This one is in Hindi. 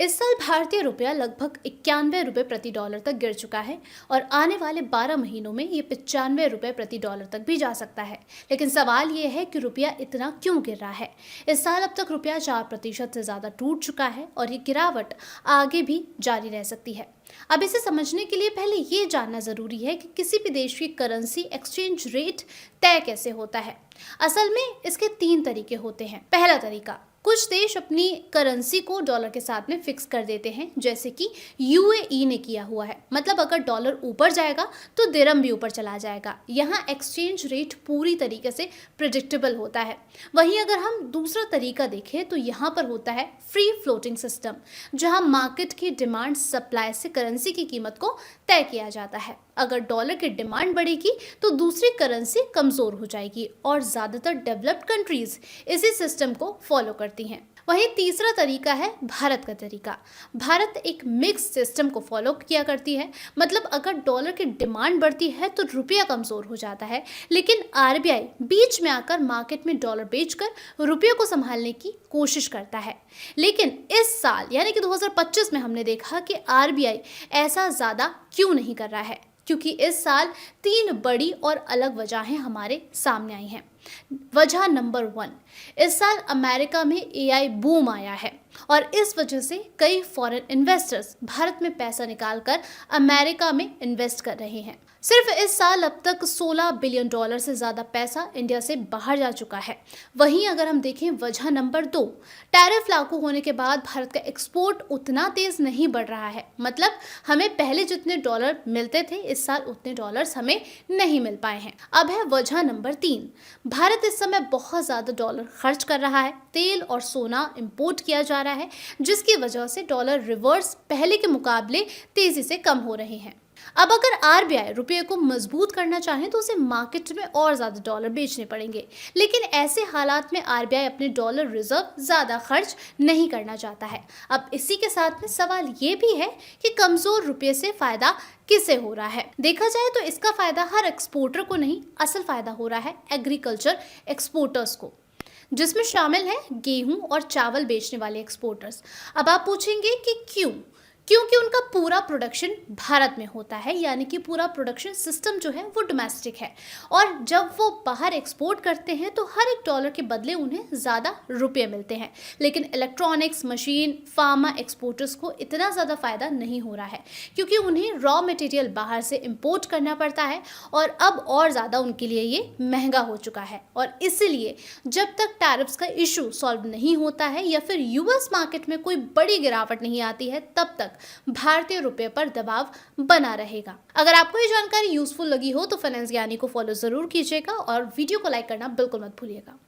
इस साल भारतीय रुपया लगभग 91 रुपये प्रति डॉलर तक गिर चुका है और आने वाले 12 महीनों में ये 95 रुपये प्रति डॉलर तक भी जा सकता है। लेकिन सवाल ये है कि रुपया इतना क्यों गिर रहा है। इस साल अब तक रुपया 4% से ज़्यादा टूट चुका है और ये गिरावट आगे भी जारी रह सकती है। अब इसे समझने के लिए पहले ये जानना ज़रूरी है कि किसी भी देश की करेंसी एक्सचेंज रेट तय कैसे होता है। असल में इसके 3 तरीके होते हैं। पहला तरीका, कुछ देश अपनी करेंसी को डॉलर के साथ में फिक्स कर देते हैं, जैसे कि यूएई ने किया हुआ है। मतलब अगर डॉलर ऊपर जाएगा तो दिरहम भी ऊपर चला जाएगा। यहाँ एक्सचेंज रेट पूरी तरीके से प्रिडिक्टेबल होता है। वहीं अगर हम दूसरा तरीका देखें तो यहाँ पर होता है फ्री फ्लोटिंग सिस्टम, जहाँ मार्केट की डिमांड सप्लाई से करेंसी की कीमत को तय किया जाता है। अगर डॉलर की डिमांड बढ़ेगी तो दूसरी करेंसी कमज़ोर हो जाएगी और ज़्यादातर डेवलप्ड कंट्रीज इसी सिस्टम को फॉलो करती हैं। वहीं तीसरा तरीका है भारत का तरीका। भारत एक मिक्स सिस्टम को फॉलो किया करती है। मतलब अगर डॉलर की डिमांड बढ़ती है तो रुपया कमज़ोर हो जाता है, लेकिन आरबीआई बीच में आकर मार्केट में डॉलर बेचकर रुपये को संभालने की कोशिश करता है। लेकिन इस साल यानी कि 2025 में हमने देखा कि आरबीआई ऐसा ज़्यादा क्यों नहीं कर रहा है, क्योंकि इस साल 3 बड़ी और अलग वजहें हमारे सामने आई हैं। वजह नंबर 1, इस साल अमेरिका में एआई बूम आया है और इस वजह से कई फॉरेन इन्वेस्टर्स भारत में पैसा निकालकर अमेरिका में इन्वेस्ट कर रहे हैं। सिर्फ इस साल अब तक 16 बिलियन डॉलर से ज़्यादा पैसा इंडिया से बाहर जा चुका है। वहीं अगर हम देखें वजह नंबर 2, टैरिफ लागू होने के बाद भारत का एक्सपोर्ट उतना तेज़ नहीं बढ़ रहा है। मतलब हमें पहले जितने डॉलर मिलते थे इस साल उतने डॉलर्स हमें नहीं मिल पाए हैं। अब है वजह नंबर 3, भारत इस समय बहुत ज़्यादा डॉलर खर्च कर रहा है। तेल और सोना इंपोर्ट किया जा रहा है, जिसकी वजह से डॉलर रिवर्स पहले के मुकाबले तेज़ी से कम हो रहे हैं। अब अगर आरबीआई रुपये को मजबूत करना चाहे तो उसे मार्केट में और ज़्यादा डॉलर बेचने पड़ेंगे। लेकिन ऐसे हालात में आरबीआई अपने डॉलर रिजर्व ज़्यादा खर्च नहीं करना चाहता है। अब इसी के साथ में सवाल ये भी है कि कमज़ोर रुपये से फ़ायदा किसे हो रहा है। देखा जाए तो इसका फ़ायदा हर एक्सपोर्टर को नहीं, असल फ़ायदा हो रहा है एग्रीकल्चर एक्सपोर्टर्स को, जिसमें शामिल है गेहूं और चावल बेचने वाले एक्सपोर्टर्स। अब आप पूछेंगे कि क्यों? क्योंकि उनका पूरा प्रोडक्शन भारत में होता है, यानी कि पूरा प्रोडक्शन सिस्टम जो है वो डोमेस्टिक है और जब वो बाहर एक्सपोर्ट करते हैं तो हर एक डॉलर के बदले उन्हें ज़्यादा रुपये मिलते हैं। लेकिन इलेक्ट्रॉनिक्स, मशीन, फार्मा एक्सपोर्टर्स को इतना ज़्यादा फ़ायदा नहीं हो रहा है, क्योंकि उन्हें रॉ मटेरियल बाहर से इम्पोर्ट करना पड़ता है और अब और ज़्यादा उनके लिए ये महंगा हो चुका है। और इसीलिए जब तक टैरिफ्स का इशू सॉल्व नहीं होता है या फिर यूएस मार्केट में कोई बड़ी गिरावट नहीं आती है, तब तक भारतीय रुपये पर दबाव बना रहेगा। अगर आपको ये जानकारी यूजफुल लगी हो तो फाइनेंस ज्ञानी को फॉलो जरूर कीजिएगा और वीडियो को लाइक करना बिल्कुल मत भूलिएगा।